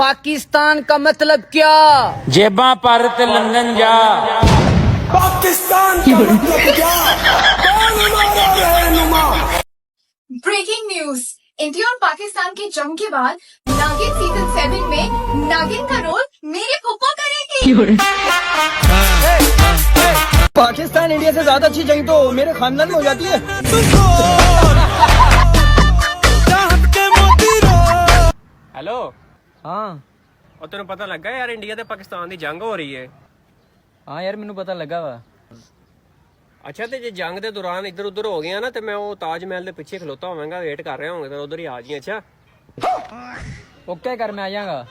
पाकिस्तान का मतलब क्या? जेबा पर ते लंदन जा। पाकिस्तान का मतलब क्या? कौन हमारा रहनुमा? ब्रेकिंग न्यूज, इंडिया और पाकिस्तान की जंग के बाद नागिन सीजन 7 में नागिन का रोल मेरी फूफा करेगी। पाकिस्तान इंडिया से ज्यादा अच्छी जंग तो मेरे खानदान में हो जाती है। ਹੈਲੋ। हाँ ਉਹ ਤੈਨੂੰ ਪਤਾ ਲੱਗਾ ਯਾਰ ਇੰਡੀਆ ਤੇ ਪਾਕਿਸਤਾਨ ਦੀ ਜੰਗ ਹੋ ਰਹੀ ਹੈ। हाँ यार मैनू पता लगा वा। ਅੱਛਾ ਤੇ ਜੇ ਜੰਗ ਦੇ ਦੌਰਾਨ ਇੱਧਰ ਉੱਧਰ ਹੋ ਗਿਆ ਨਾ ਤੇ ਮੈਂ ਉਹ ਤਾਜ ਮਹਿਲ ਦੇ ਪਿੱਛੇ ਖਲੋਤਾ ਹੋਵਾਂਗਾ, ਵੇਟ ਕਰ ਰਿਹਾ ਹੋਵਾਂਗਾ ਤੇ ਉਧਰ ਹੀ ਆ ਜੀ। ਅੱਛਾ ओके कर मैं आ जाऊंगा।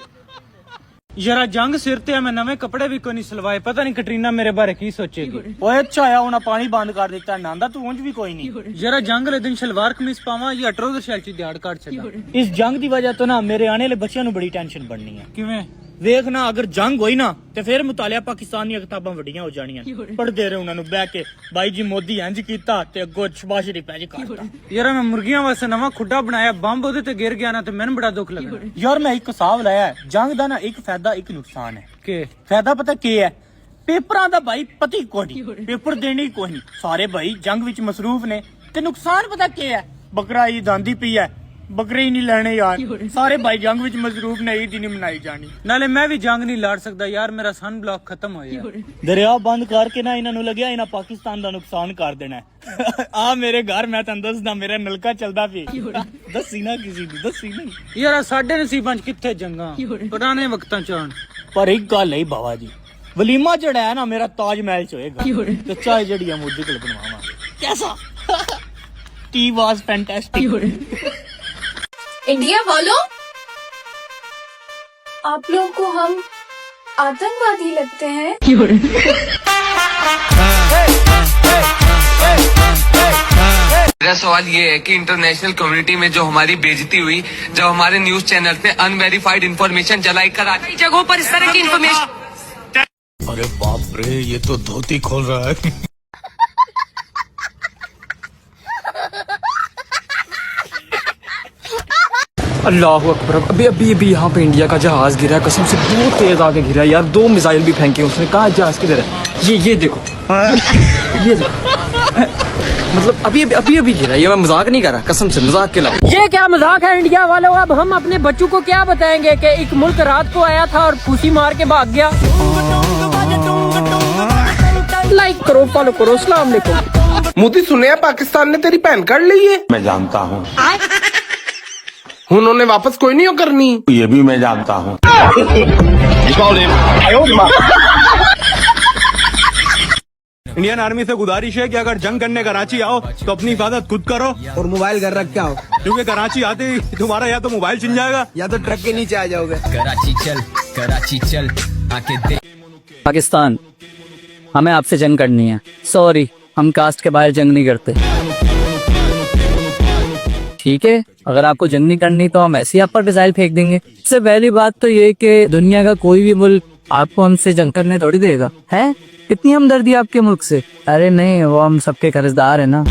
ਯਾਰਾ ਜੰਗ ਸਿਰ ਤੇ ਆ, ਮੈਂ ਨਵੇਂ ਕੱਪੜੇ ਵੀ ਕੋਈ ਨਹੀਂ ਸਲਵਾਏ, ਪਤਾ ਨਹੀਂ ਕਟਰੀਨਾ ਮੇਰੇ ਬਾਰੇ ਕੀ ਸੋਚੇਗੀ। ਓਏ ਅੱਛਾ ਆਇਆ ਹੁਣ ਪਾਣੀ ਬੰਦ ਕਰ ਦਿੱਤਾ, ਨਾਂਦਾ ਤੂੰ ਉਂਝ ਵੀ ਕੋਈ ਨਹੀਂ। ਯਾਰਾ ਜੰਗ ਵਾਲੇ ਦਿਨ ਸ਼ਲਵਾਰ ਕਮੀਜ਼ ਪਾਵਾਂ ਜਾਂ ਅਟਰੋ ਦੇ ਸ਼ੈਲ ਚ ਦਿਹਾੜ ਕੱਢ ਛੱਡਾਂ। ਇਸ ਜੰਗ ਦੀ ਵਜ੍ਹਾ ਤੋਂ ਨਾ ਮੇਰੇ ਆਣੇ ਵਾਲੇ ਬੱਚਿਆਂ ਨੂੰ ਬੜੀ ਟੈਨਸ਼ਨ ਬਣਨੀ ਹੈ। ਕਿਵੇਂ? ਵੇਖ ਨਾ ਅਗਰ ਜੰਗ ਹੋਈ ਨਾ ਤੇ ਫਿਰ ਮੁਤਾਲਿਆ ਪਾਕਿਸਤਾਨ ਦੀਆਂ ਕਿਤਾਬਾਂ ਵੱਡੀਆਂ ਹੋ ਜਾਣੀਆਂ। ਪੜ੍ਹਦੇ ਰਹੇ ਉਹਨਾਂ ਨੂੰ ਬਹਿ ਕੇ, ਬਾਈ ਜੀ ਮੋਦੀ ਇੰਜ ਕੀਤਾ ਤੇ ਅੱਗੋਂ ਸ਼ਬਾਸ਼ਰੀ ਪੈ ਜੀ ਕਰਤਾ। ਯਾਰ ਮੈਂ ਮੁਰਗੀਆਂ ਵਾਸਤੇ ਨਵਾਂ ਖੁੱਡਾ ਬਣਾਇਆ, ਬੰਬ ਉਹਦੇ ਤੇ ਗਿਰ ਗਿਆ ਨਾ ਤੇ ਮੈਨੂੰ ਬੜਾ ਦੁੱਖ ਲੱਗਾ। ਯਾਰ ਮੈਂ ਇੱਕ ਹਿਸਾਬ ਲਾਇਆ, ਜੰਗ ਦਾ ਨਾ ਇੱਕ ਫਾਇਦਾ ਇੱਕ ਨੁਕਸਾਨ ਹੈ। ਕਿ ਫਾਇਦਾ ਪਤਾ ਕੀ ਹੈ? ਪੇਪਰਾਂ ਦਾ ਭਾਈ ਪਤੀ ਕੋਈ ਨਹੀਂ, ਪੇਪਰ ਦੇਣੇ ਕੋਈ ਨਹੀਂ, ਸਾਰੇ ਭਾਈ ਜੰਗ ਵਿੱਚ ਮਸਰੂਫ ਨੇ। ਤੇ ਨੁਕਸਾਨ ਪਤਾ ਕੀ ਹੈ? ਬਕਰਾ ਈਦ ਆਂਦੀ ਪਈ ਹੈ, ਬੱਕਰੇ ਹੀ ਨਹੀਂ ਲੈਣੇ ਯਾਰ, ਸਾਰੇ ਭਾਈ ਜੰਗ ਵਿੱਚ ਮਸਰੂਫ ਨੇ, ਈਦ ਹੀ ਨਹੀਂ ਮਨਾਈ ਜਾਣੀ। ਨਾਲੇ ਮੈਂ ਵੀ ਜੰਗ ਨਹੀਂ ਲੜ ਸਕਦਾ ਯਾਰ, ਮੇਰਾ ਸਨ ਬਲੌਕ ਖਤਮ ਹੋਇਆ। ਦਰਿਆ ਬੰਦ ਕਰਕੇ ਨਾ ਇਹਨਾਂ ਨੂੰ ਲੱਗਿਆ ਇਹਨਾਂ ਪਾਕਿਸਤਾਨ ਦਾ ਨੁਕਸਾਨ ਕਰ ਦੇਣਾ। ਆ ਮੇਰੇ ਘਰ ਮੈਂ ਤੁਹਾਨੂੰ ਦੱਸਦਾ, ਮੇਰਾ ਨਲਕਾ ਚੱਲਦਾ ਪਈ। ਦੱਸੀ ਨਾ ਕਿਸੇ ਨੂੰ, ਦੱਸੀ ਨਹੀਂ ਯਾਰ, ਸਾਡੇ ਨਸੀਬਾਂ 'ਚ ਕਿੱਥੇ ਜੰਗਾਂ, ਪੁਰਾਣੇ ਵਕਤਾਂ 'ਚ ਆਣ। ਪਰ ਇੱਕ ਗੱਲ ਹੈ ਬਾਬਾ ਜੀ, ਵਲੀਮਾ ਜਿਹੜਾ ਹੈ ਨਾ ਮੇਰਾ ਤਾਜ ਮਹਿਲ 'ਚ ਹੋਏਗਾ ਤੇ ਚਾਹ ਜਿਹੜੀ ਆ ਮੋਦੀ ਕੋਲ ਬਣਵਾਵਾਂਗੇ। कैसा? Tea was fantastic. इंडिया वालों, आप लोगों को हम आतंकवादी लगते हैं? मेरा सवाल ये है कि इंटरनेशनल कम्युनिटी में जो हमारी बेइज्जती हुई जब हमारे न्यूज चैनल पे अनवेरिफाइड इंफॉर्मेशन जलाई कर कई जगहों पर इस तरह की इंफॉर्मेशन। अरे बाप रे, ये तो धोती खोल रहा है। अल्लाह अकबर। अभी यहाँ पे इंडिया का जहाज गिरा है, कसम से बहुत तेज आगे गिरा है यार, 2 मिसाइल भी फेंके उसने। कहा जहाज किधर है? ये देखो, ये देखो। मतलब अभी गिरा, ये मैं मजाक नहीं कर रहा, कसम से मजाक के अलावा। ये क्या मजाक है इंडिया वालों? अब हम अपने बच्चों को क्या बताएंगे कि एक मुल्क रात को आया था और फूसी मार के भाग गया? लाइक करो, फॉलो करो, अस्सलाम वालेकुम। मोदी सुने पाकिस्तान ने तेरी पैन कार्ड ली है? मैं जानता हूँ, उन्होंने वापस कोई नहीं करनी। ये भी मैं जानता हूँ। इंडियन आर्मी से गुजारिश है कि अगर जंग करने कराची आओ तो अपनी हिफाजत खुद करो और मोबाइल घर रख के आओ, क्योंकि कराची आते ही तुम्हारा या तो मोबाइल छिन जाएगा या तो ट्रक के नीचे आ जाओगे। कराची चल आके दे। पाकिस्तान, हमें आपसे जंग करनी है। सॉरी, हम कास्ट के बाहर जंग नहीं करते। ठीक है, अगर आपको जंग नहीं करनी तो हम ऐसे ही आप पर मिसाइल फेंक देंगे। सबसे पहली बात तो ये कि दुनिया का कोई भी मुल्क आपको हमसे जंग करने थोड़ी देगा। है कितनी हमदर्दी आपके मुल्क से? अरे नहीं, वो हम सबके कर्जदार है ना।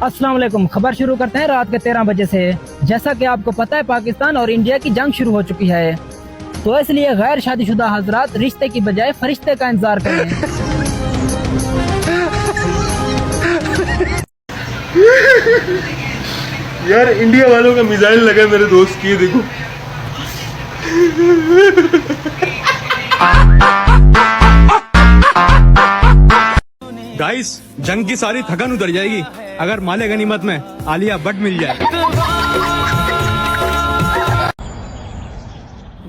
अस्सलाम वालेकुम। खबर शुरू करते हैं रात के 13 बजे से। जैसा कि आपको पता है पाकिस्तान और इंडिया की जंग शुरू हो चुकी है, तो इसलिए गैर शादीशुदा हजरात रिश्ते की बजाय फरिश्ते का इंतजार करें। यार इंडिया वालों का मिसाइल लगा मेरे दोस्त की, देखो। गाइस, जंग की सारी थकन उतर जाएगी अगर माले गनीमत में आलिया भट्ट मिल जाए।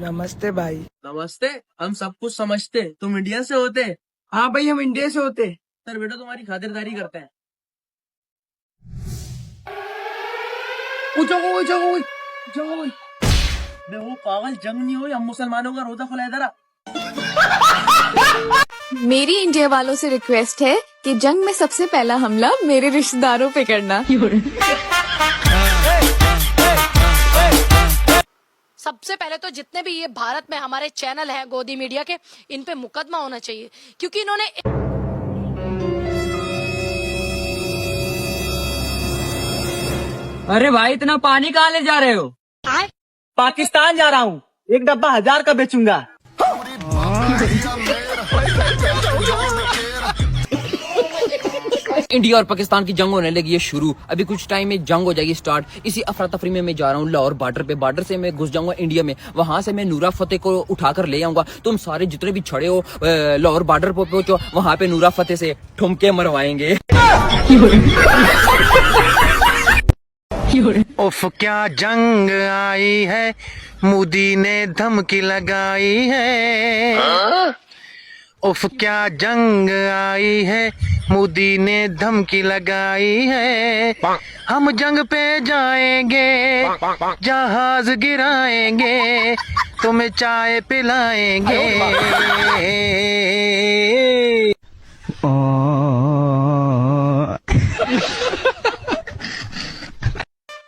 नमस्ते भाई। नमस्ते, हम सब कुछ समझते, तुम इंडिया से होते? हाँ भाई, हम इंडिया से होते। सर बेटा तुम्हारी खातिरदारी करते हैं। वो पागल, जंग नहीं हुई, हम मुसलमानों का रोजा खुला इधर। मेरी इंडिया वालों से रिक्वेस्ट है कि जंग में सबसे पहला हमला मेरे रिश्तेदारों पे करना। सबसे पहले तो जितने भी ये भारत में हमारे चैनल हैं गोदी मीडिया के, इन पे मुकदमा होना चाहिए, क्योंकि इन्होंने अरे भाई इतना पानी कहाँ ले जा रहे हो? पाकिस्तान जा रहा हूँ, एक डब्बा 1000 का बेचूंगा। इंडिया और पाकिस्तान की जंग होने लगी है शुरू। अभी कुछ टाइम में जंग हो जाएगी स्टार्ट। इसी अफरा तफरी में मैं जा रहा हूँ लाहौर बॉर्डर पे। बॉर्डर से मैं घुस जाऊंगा इंडिया में, वहां से मैं नूरा फतेह को उठाकर ले आऊंगा। तुम सारे जितने भी छड़े हो लाहौर बॉर्डर पे पहुंचो, वहां पे नूरा फतेह से ठुमके मरवाएंगे। उफ क्या जंग आई है, मोदी ने धमकी लगाई है। उफ क्या जंग आई है, मोदी ने धमकी लगाई है। हम जंग पे जाएंगे, जहाज गिराएंगे, तुम्हें चाय पिलाएंगे।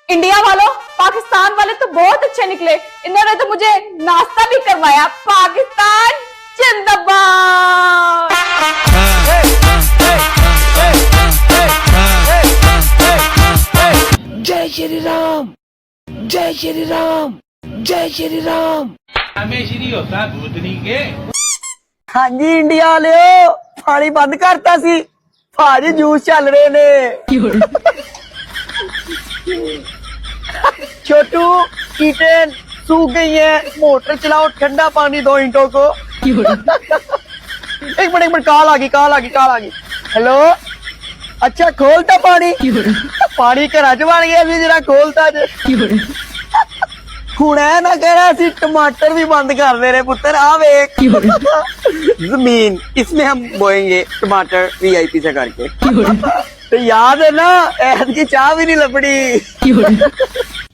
इंडिया वालों, पाकिस्तान वाले तो बहुत अच्छे निकले, इन्होंने तो मुझे नाश्ता भी करवाया। पाकिस्तान जिंदाबाद। जय श्री राम, जय श्री राम, जय श्री राम। हाँ जी इंडिया वाले, पानी बंद करता सी, भाजी जूस चल रहे ने। छोटू किचन सूख गई है, मोटर चलाओ, ठंडा पानी दो इंटों को। एक मिनट कॉल आ गई। हेलो, अच्छा खोलता पानी घर च बन गया भी, जरा खोलता हुण ऐ ना कहना सी टमाटर भी बंद कर दे रहे पुत्र। आ वेख जमीन, इसमें हम बोएंगे टमाटर VIP से करके। तो याद है ना, ऐद की चाह भी नहीं लपड़ी।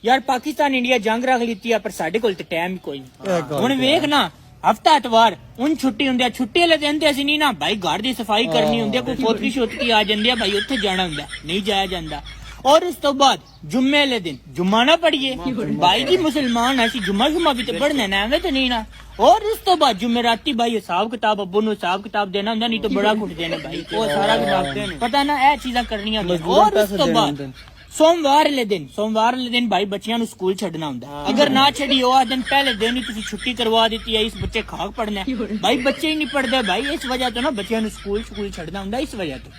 यार पाकिस्तान इंडिया जंग रख लीती है, पर साडे कोल ते टाइम कोई नहीं। हुण वेख ना, हफ्ता एतवार उन छुट्टी हुंदी, छुट्टी वाले दिन ते ਅਸੀਂ नहीं ना भाई घर दी सफाई करनी हुंदी, कोई फोटकी शोटकी आ जांदी है भाई, उत्थे जाना हुंदा, नहीं जाया जांदा। और उस तो बाद जुम्मे वाले दिन जुम्मा ना पढ़िए भाई जी, मुसलमान ऐसी जुम्मा भी तो पढ़ना ना, एवं तो नहीं ना। और उस तो बाद जुम्मे राती भाई हिसाब किताब, अब्बू नु हिसाब किताब देना हुंदा, नहीं तो बड़ा कुट देने भाई, वो सारा कुछ पता ना, ए चीज़ां करनियां। और उस तो बाद सोमवार वाले दिन भाई बच्चियां नु स्कूल छड्डना हुंदा, अगर ना छड़ी ओ दिन पहले दिन ही तुसी छुट्टी करवा देती है, इस बच्चे खाक पढ़ना है भाई, बच्चे ही नहीं पढ़दे भाई, इस वजह तो ना बच्चियां नु स्कूल छड्डना हुंदा, इस वजह तो।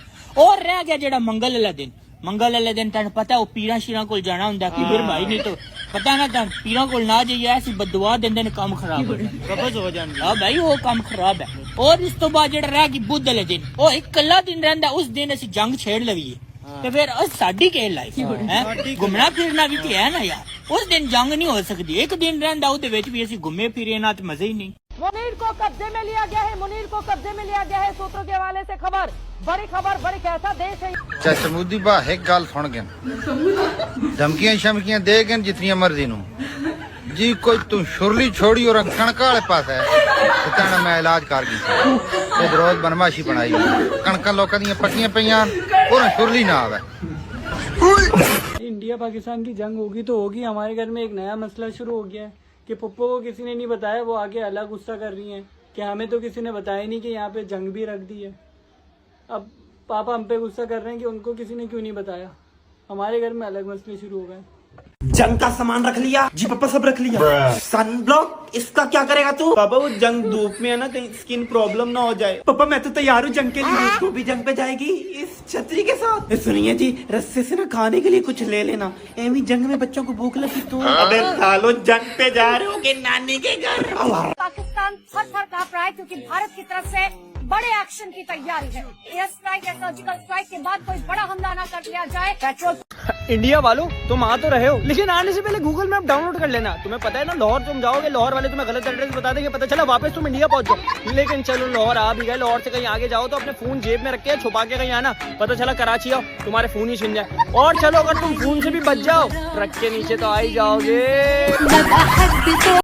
और रह गया जेड़ा मंगल वाले दिन तेन पता वो पीरा शीरा कोल जाना हुंदा कि फिर भाई, नहीं तो पता ना तेन पीरा कोल ना जाइए, ऐसी बददुआ देंदे ने, काम खराब हो जांदा। हां भाई वो काम खराब है। और इस तो बाद जेड़ा रह गई बुध वाले दिन, ओ एक कल्ला दिन रहिंदा, उस दिन ਅਸੀਂ जंग छेड़ लवीए ਤੇ ਫਿਰ ਸਾਡੀ ਕੀ ਲਾਈਫ ਹੈ, ਘੁੰਮਣਾ ਫਿਰਨਾ ਵੀ ਤੇ ਹੈ ਨਾ ਯਾਰ। ਉਸ ਦਿਨ ਜੰਗ ਨਹੀਂ ਹੋ ਸਕਦੀ, ਇੱਕ ਦਿਨ ਰਹਿੰਦਾ ਉਹਦੇ ਵਿੱਚ ਵੀ ਅਸੀਂ ਘੁੰਮੇ ਫਿਰੇ ਨਾ, ਤੇ ਮਜ਼ੇ ਹੀ ਨਹੀਂ। मुनीर को कब्जे में लिया गया है, सूत्रों के हवाले से खबर, बड़ी कैसा देश है। समूदी बा एक गल सुन गए, धमकियां शमकियां दे गए जितनी मर्जी नु जी, कोई तू शुरली छोड़ी और कणका वाले पास है तो कहना मैं इलाज कर गई, रोज बनमाशी बनाई, कणका लोगों दी पक्कियां पईयां और शुरली ना आवे। इंडिया पाकिस्तान की जंग होगी तो होगी, हमारे घर में एक नया मसला शुरू हो गया है कि पप्पो को किसी ने नहीं बताया, वो आगे अलग गुस्सा कर रही हैं कि हमें तो किसी ने बताया नहीं कि यहाँ पे जंग भी रख दी है। अब पापा हम पे गुस्सा कर रहे हैं कि उनको किसी ने क्यों नहीं बताया। हमारे घर में अलग मसले शुरू हो गए। जंग का सामान रख लिया जी पापा, सब रख लिया। सन ब्लॉक इसका क्या करेगा तू? पापा वो जंग धूप में है ना, कहीं स्किन प्रॉब्लम ना हो जाए। पापा मैं तो तैयार हूँ जंग के लिए। तू भी जंग पे जाएगी इस छतरी के साथ? सुनिए जी, रस्से से ना खाने के लिए कुछ ले लेना, एवी जंग में बच्चों को भूख लगी तो। अबे सालो जंग पे जा रहे हो कि नानी के घर? पाकिस्तान थर कांप रहा है क्योंकि भारत की तरफ से बड़े एक्शन की तैयारी है। एयर स्ट्राइक या सर्जिकल स्ट्राइक के बाद कोई बड़ा हमला ना कर लिया जाए। पेट्रोल इंडिया वालों तुम आ तो रहे हो, लेकिन आने से पहले गूगल मैप डाउनलोड कर लेना। तुम्हें पता है ना, लाहौर तुम जाओगे, लाहौर वाले तुम्हें गलत एड्रेस बता देंगे, पता चला वापस तुम इंडिया पहुंच जाओ। लेकिन चलो लाहौर आ भी गए, लाहौर से कहीं आगे जाओ तो अपने फोन जेब में रख के छुपा के कहीं आना, पता चला कराची आओ तुम्हारे फोन ही छिन जाए। और चलो अगर तुम फोन से भी बच जाओ, ट्रक के नीचे तो आ ही जाओगे।